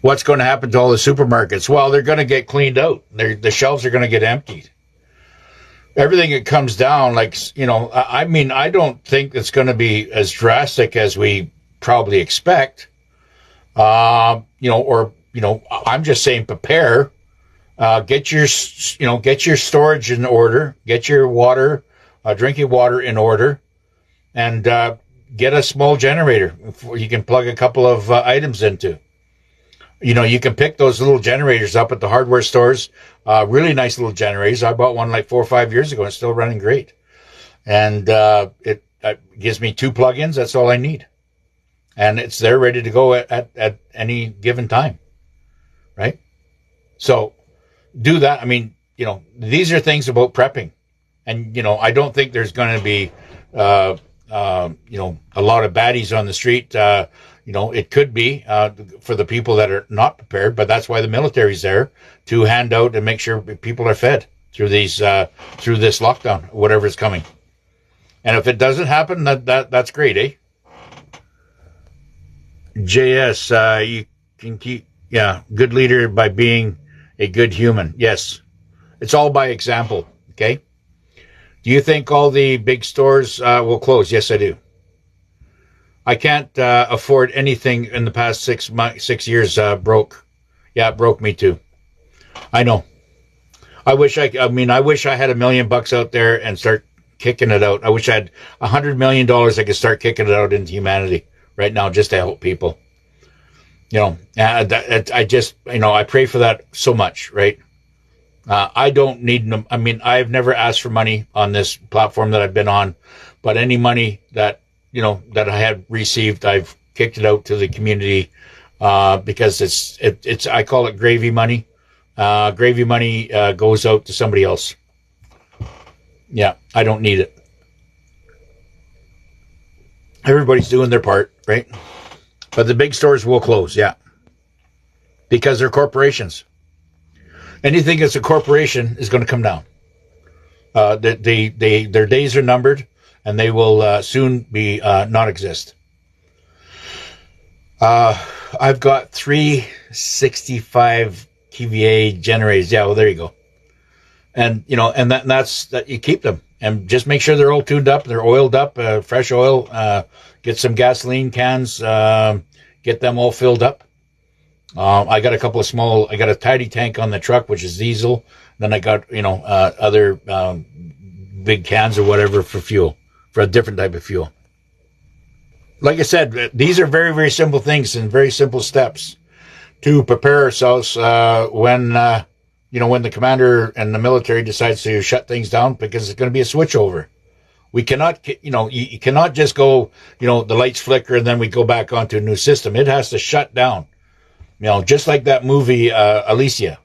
What's going to happen to all the supermarkets? Well, they're going to get cleaned out. The shelves are going to get emptied. Everything that comes down, I mean, I don't think it's going to be as drastic as we probably expect. I'm just saying prepare. Get your storage in order. Get your water, drinking water in order, and get a small generator you can plug a couple of items into. You can pick those little generators up at the hardware stores. Really nice little generators. I bought one like 4 or 5 years ago. It's still running great. And it gives me 2 plugins. That's all I need. And it's there ready to go at any given time. Right? So do that. I mean, these are things about prepping. And, I don't think there's going to be, a lot of baddies on the street. It could be for the people that are not prepared, but that's why the military's there to hand out and make sure people are fed through this lockdown, whatever is coming. And if it doesn't happen, that's great, eh? JS, you can keep, good leader by being a good human. Yes, it's all by example. Okay. Do you think all the big stores will close? Yes, I do. I can't afford anything in the past 6 years. Broke. Yeah, it broke me too. I know. I wish I had $1 million out there and start kicking it out. I wish I had $100 million. I could start kicking it out into humanity right now just to help people. I pray for that so much, right? I don't need. I mean, I've never asked for money on this platform that I've been on, but any money that I had received, I've kicked it out to the community because it's I call it gravy money. Gravy money goes out to somebody else. Yeah, I don't need it. Everybody's doing their part, right? But the big stores will close, yeah, because they're corporations. Anything that's a corporation is going to come down. Their days are numbered, and they will soon be not exist. I've got 365 kVA generators. Yeah, well, there you go. And that's that you keep them, and just make sure they're all tuned up, they're oiled up, fresh oil. Get some gasoline cans, get them all filled up. I got I got a tidy tank on the truck, which is diesel. Then I got, other big cans or whatever for fuel, for a different type of fuel. Like I said, these are very, very simple things and very simple steps to prepare ourselves when the commander and the military decides to shut things down, because it's going to be a switchover. We cannot, you cannot just go, the lights flicker and then we go back onto a new system. It has to shut down. Just like that movie, Elysium.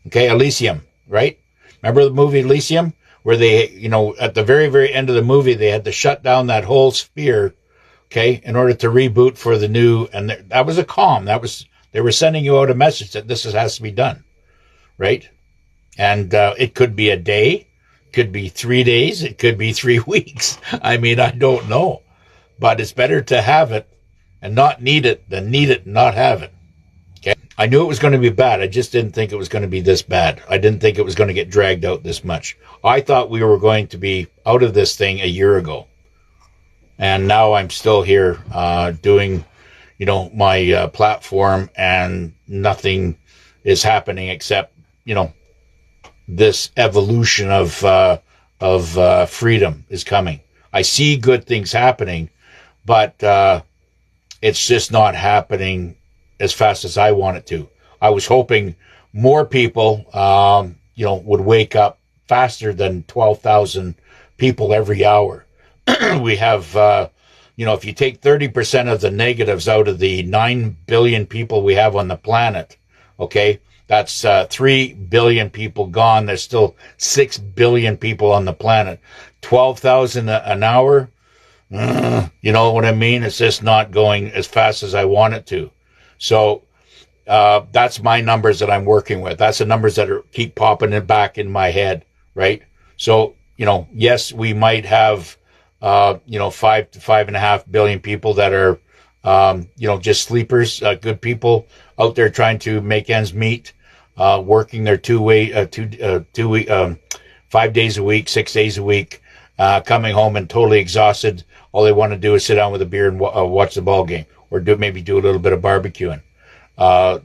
Okay, Elysium, right? Remember the movie Elysium? Where they, at the very, very end of the movie, they had to shut down that whole sphere, okay, in order to reboot for the new, and that was a calm. They were sending you out a message that this has to be done, right? And it could be a day, could be 3 days, it could be 3 weeks. I mean, I don't know. But it's better to have it and not need it than need it and not have it. Okay. I knew it was going to be bad. I just didn't think it was going to be this bad. I didn't think it was going to get dragged out this much. I thought we were going to be out of this thing a year ago. And now I'm still here doing, my platform, and nothing is happening except, this evolution of freedom is coming. I see good things happening, but it's just not happening as fast as I want it to. I was hoping more people, would wake up faster than 12,000 people every hour. We have, if you take 30% of the negatives out of the 9 billion people we have on the planet, okay, that's 3 billion people gone. There's still 6 billion people on the planet. 12,000 an hour, you know what I mean? It's just not going as fast as I want it to. So that's my numbers that I'm working with. That's the numbers that keep popping it back in my head, right? So, yes, we might have, 5 to 5.5 billion people that are Just sleepers, good people out there trying to make ends meet, working their 5 days a week, 6 days a week, coming home and totally exhausted. All they want to do is sit down with a beer and watch the ball game, or maybe do a little bit of barbecuing.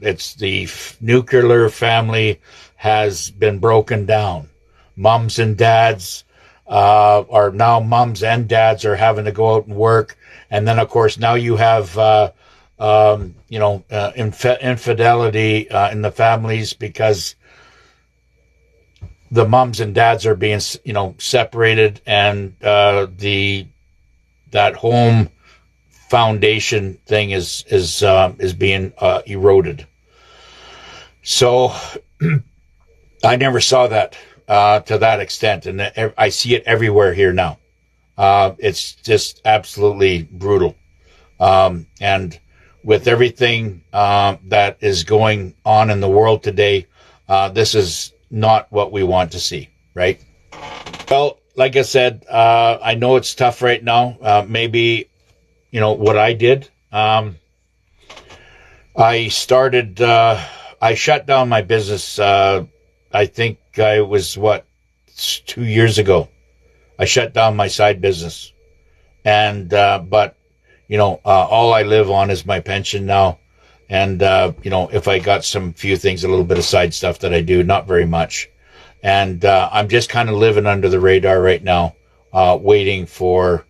It's the nuclear family has been broken down. Moms and dads are now moms and dads are having to go out and work. And then, of course, now you have, infidelity in the families because the moms and dads are being, separated, and that home foundation thing is being eroded. So I never saw that to that extent, and I see it everywhere here now. It's just absolutely brutal. And with everything that is going on in the world today, this is not what we want to see, right? Well, like I said, I know it's tough right now. Maybe, what I did, I shut down my business. I think I was 2 years ago. I shut down my side business, and but all I live on is my pension now, and if I got some few things, a little bit of side stuff that I do, not very much, and I'm just kind of living under the radar right now, waiting for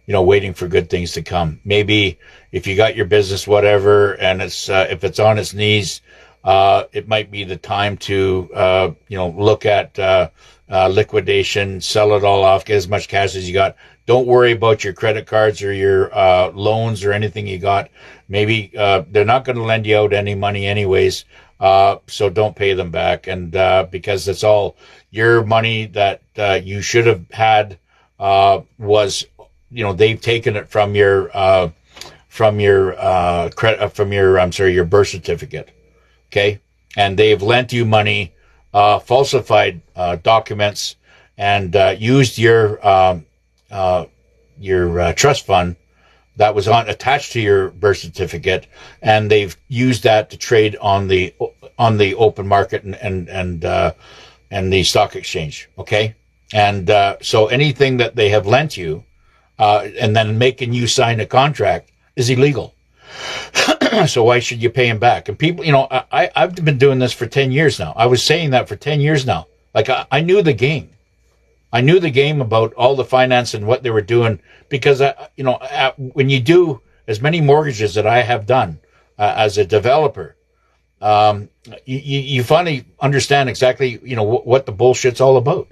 good things to come. Maybe if you got your business, whatever, and it's if it's on its knees, it might be the time to look at liquidation, sell it all off, get as much cash as you got. Don't worry about your credit cards or your loans or anything you got. Maybe they're not going to lend you out any money anyways, so don't pay them back. And because it's all your money that you should have had, was they've taken it from your your birth certificate, okay, and they've lent you money, falsified documents, and used your trust fund that was attached to your birth certificate, and they've used that to trade on the open market and the stock exchange. Okay, and so anything that they have lent you, and then making you sign a contract, is illegal. So why should you pay them back? And people, I've been doing this for 10 years now. I was saying that for 10 years now. Like I knew the game. I knew the game about all the finance and what they were doing, because when you do as many mortgages that I have done as a developer, you finally understand exactly what the bullshit's all about.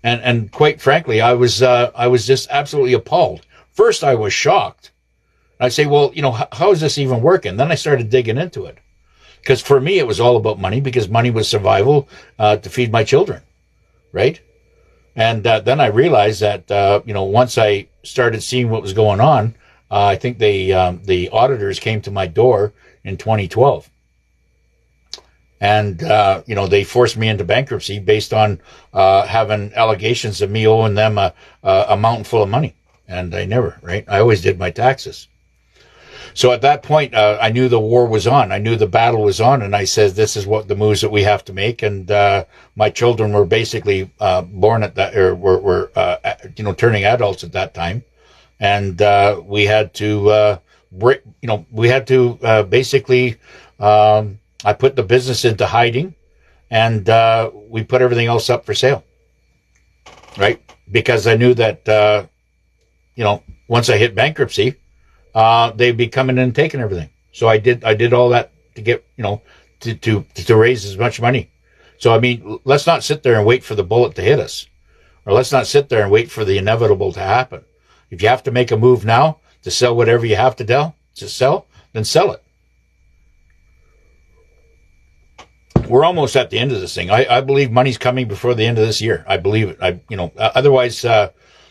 And quite frankly, I was just absolutely appalled. First, I was shocked. I'd say, well, how is this even working? Then I started digging into it, because for me it was all about money, because money was survival to feed my children, right? And then I realized that, once I started seeing what was going on, I think the auditors came to my door in 2012. And, they forced me into bankruptcy based on having allegations of me owing them a mountain full of money. And I never, right? I always did my taxes. So at that point, I knew the war was on. I knew the battle was on. And I said, this is what the moves that we have to make. And my children were basically born at that, or were turning adults at that time. And we had to, basically, I put the business into hiding, and we put everything else up for sale, right? Because I knew that, once I hit bankruptcy, they'd be coming in and taking everything. So I did all that to get, to raise as much money. So, I mean, let's not sit there and wait for the bullet to hit us, or let's not sit there and wait for the inevitable to happen. If you have to make a move now to sell whatever you have to sell, then sell it. We're almost at the end of this thing. I believe money's coming before the end of this year. I believe it. Otherwise,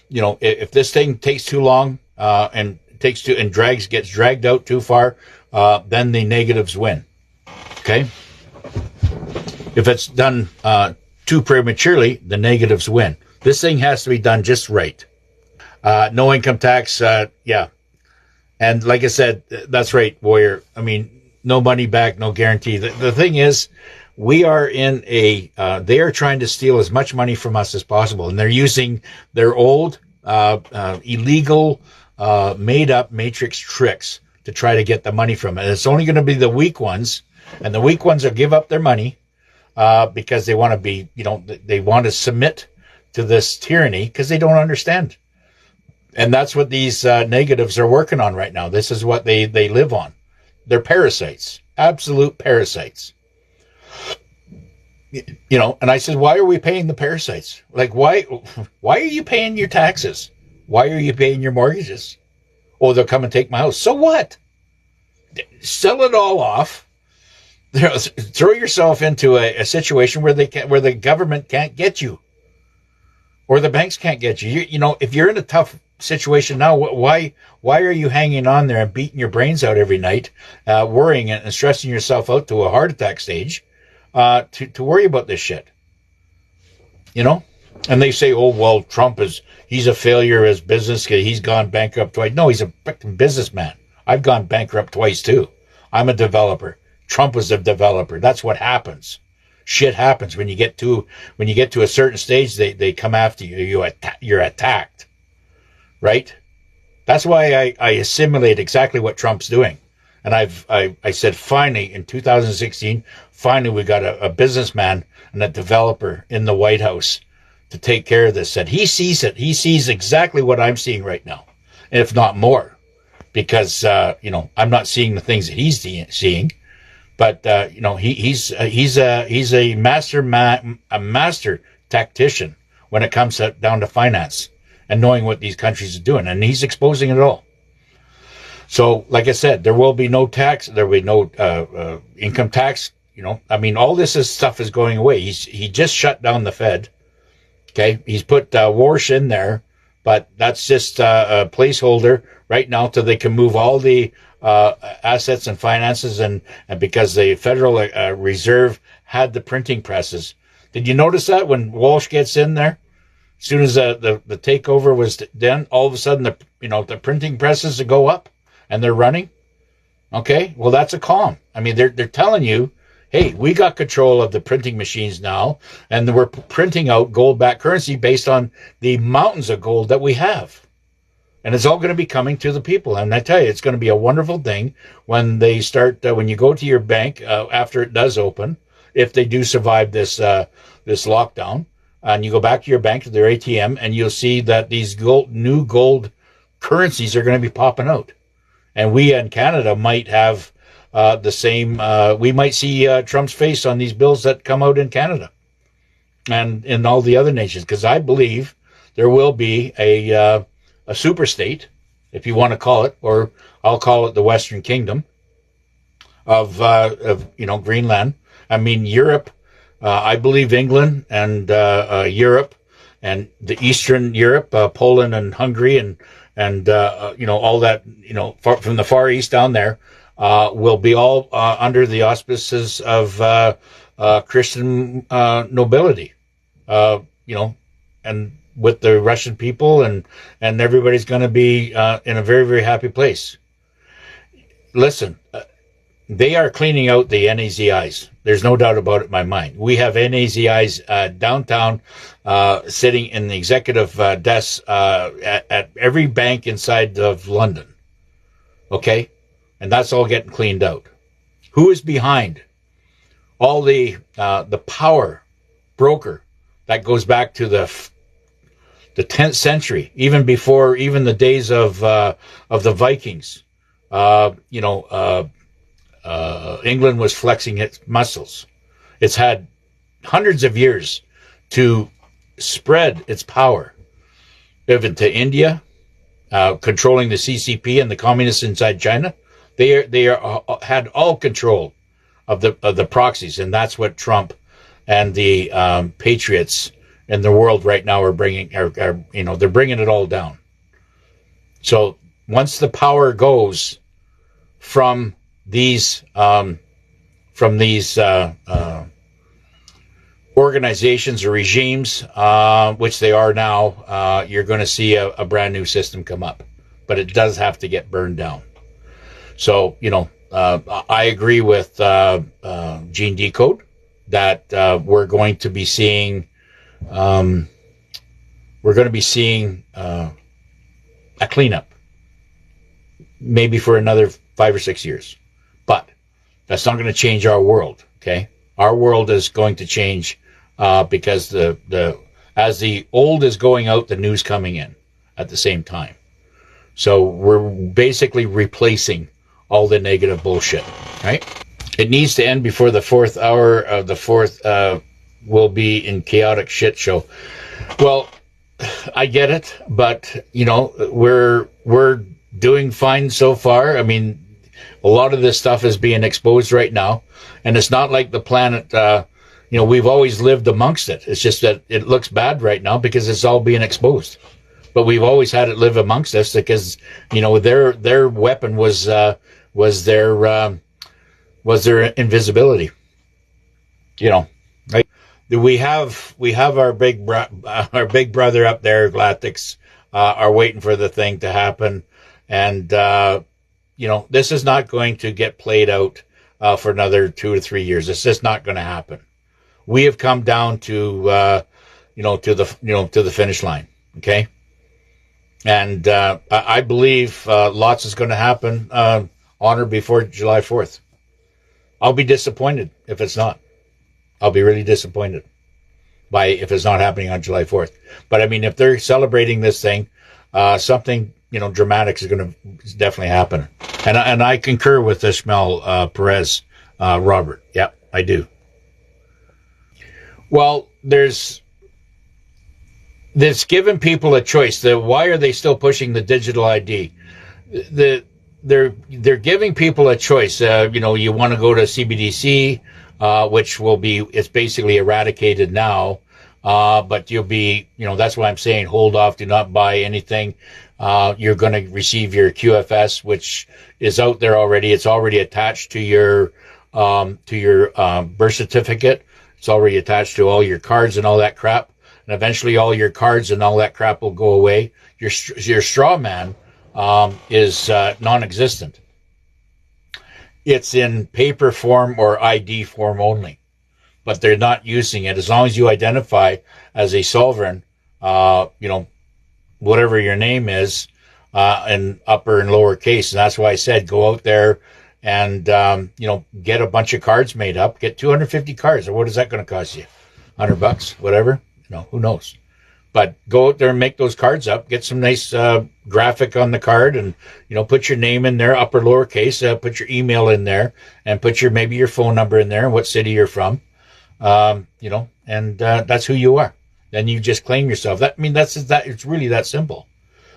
if this thing takes too long, and gets dragged out too far, then the negatives win. Okay? If it's done too prematurely, the negatives win. This thing has to be done just right. No income tax, And like I said, that's right, Warrior. I mean, no money back, no guarantee. The thing is, we are in they are trying to steal as much money from us as possible. And they're using their old, illegal, made up matrix tricks to try to get the money from it. And it's only going to be the weak ones. And the weak ones will give up their money, because they want to be, they want to submit to this tyranny because they don't understand. And that's what these negatives are working on right now. This is what they live on. They're parasites, absolute parasites. And I said, why are we paying the parasites? Like, why are you paying your taxes? Why are you paying your mortgages? Oh, they'll come and take my house. So what? Sell it all off. Throw yourself into a situation where the government can't get you, or the banks can't get you. If you're in a tough situation now, why are you hanging on there and beating your brains out every night, worrying and stressing yourself out to a heart attack stage, to worry about this shit? And they say, oh, well, he's a failure as business. He's gone bankrupt twice. No, he's a freaking businessman. I've gone bankrupt twice too. I'm a developer. Trump was a developer. That's what happens. Shit happens when you get to a certain stage. They come after you. You're attacked. Right? That's why I assimilate exactly what Trump's doing. And I said, finally, in 2016, finally we got a businessman and a developer in the White House to take care of this. Said he sees it. He sees exactly what I'm seeing right now, if not more, because I'm not seeing the things that he's seeing. But he's a master tactician when it comes down to finance and knowing what these countries are doing, and he's exposing it all. So, like I said, there will be no tax. There will be no income tax. All this stuff is going away. He just shut down the Fed. Okay, he's put Warsh in there, but that's just a placeholder right now till they can move all the assets and finances, and because the Federal Reserve had the printing presses. Did you notice that when Walsh gets in there? As soon as the takeover was done, all of a sudden the printing presses go up and they're running. Okay, well that's a calm. They're telling you, hey, we got control of the printing machines now, and we're printing out gold-backed currency based on the mountains of gold that we have, and it's all going to be coming to the people. And I tell you, it's going to be a wonderful thing when they start. When you go to your bank after it does open, if they do survive this lockdown. And you go back to your bank, to their ATM, and you'll see that these new gold currencies are going to be popping out. And we in Canada might have the same. We might see Trump's face on these bills that come out in Canada and in all the other nations, because I believe there will be a super state, if you want to call it, or I'll call it the Western Kingdom of Greenland. Europe. I believe England and Europe and the Eastern Europe, Poland and Hungary and all that, from the Far East down there, will be all under the auspices of Christian nobility, and with the Russian people, and everybody's going to be in a very, very happy place. Listen, they are cleaning out the NAZIs. There's no doubt about it in my mind. We have NAZIs downtown, sitting in the executive desks at every bank inside of London. Okay? And that's all getting cleaned out. Who is behind all the power broker that goes back to the 10th century, even before even the days of the Vikings? England was flexing its muscles. It's had hundreds of years to spread its power, even to India, controlling the CCP and the communists inside China. They had all control of the proxies, and that's what Trump and the patriots in the world right now are bringing. They're bringing it all down. So once the power goes from these organizations or regimes, which they are now, you're going to see a brand new system come up, but it does have to get burned down. So, I agree with Gene Decode that we're going to be seeing a cleanup, maybe for another 5 or 6 years. But that's not going to change our world. Okay, our world is going to change because as the old is going out, the new's coming in at the same time. So we're basically replacing all the negative bullshit, right? It needs to end before the fourth hour of the fourth will be in chaotic shit show. Well, I get it, but we're doing fine so far. I mean, a lot of this stuff is being exposed right now, and it's not like the planet. We've always lived amongst it. It's just that it looks bad right now because it's all being exposed. But we've always had it live amongst us because their weapon was their invisibility. Right? We have our big brother up there, Galactics, are waiting for the thing to happen, and this is not going to get played out for another 2 or 3 years. It's just not going to happen. We have come down to the finish line. Okay. And I believe lots is going to happen on or before July 4th. I'll be disappointed if it's not. I'll be really disappointed if it's not happening on July 4th. But I mean, if they're celebrating this thing, something dramatic is going to definitely happen. And I concur with Ishmael Perez, Robert. Yeah, I do. Well, that's given people a choice. Why are they still pushing the digital ID? They're giving people a choice. You want to go to CBDC, which it's basically eradicated now. But you'll be, that's why I'm saying hold off, do not buy anything. You're going to receive your QFS, which is out there already. It's already attached to your birth certificate. It's already attached to all your cards and all that crap. And eventually all your cards and all that crap will go away. Your straw man is non-existent. It's in paper form or ID form only. But they're not using it. As long as you identify as a sovereign, whatever your name is, in upper and lower case. And that's why I said go out there and, get a bunch of cards made up. Get 250 cards. Or what is that going to cost you? $100, whatever. Who knows? But go out there and make those cards up. Get some nice graphic on the card, and put your name in there, upper lowercase. Put your email in there, and put maybe your phone number in there, and what city you're from. And that's who you are. Then you just claim yourself. It's really that simple.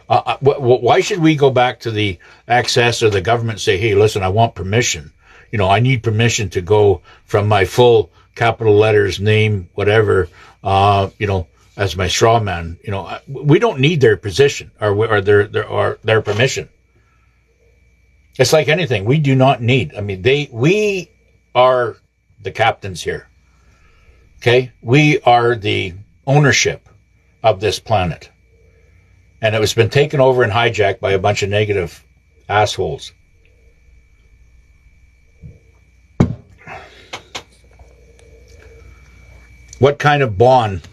Why should we go back to the access or the government and say, hey, listen, I want permission. I need permission to go from my full capital letters, name, whatever, as my straw man. We don't need their position or their permission. It's like anything. We do not need. We are the captains here. Okay? We are the ownership of this planet. And it has been taken over and hijacked by a bunch of negative assholes. What kind of bond?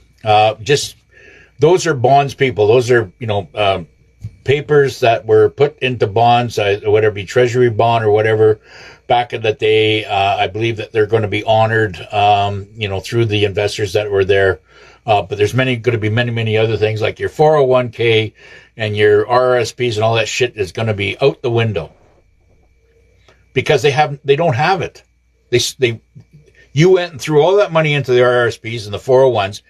Those are bonds, people. Those are, papers that were put into bonds, whether it be treasury bond or whatever, back in the day. I believe that they're going to be honored, through the investors that were there. But there's going to be many other things like your 401k and your RRSPs and all that shit is going to be out the window because they don't have it. You went and threw all that money into the RRSPs and the 401s,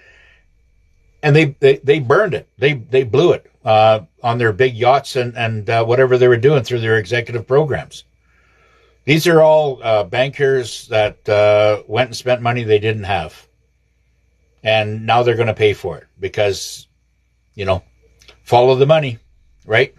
and they burned it. They blew it on their big yachts and whatever they were doing through their executive programs. These are all bankers that went and spent money they didn't have. And now they're going to pay for it because, follow the money, right?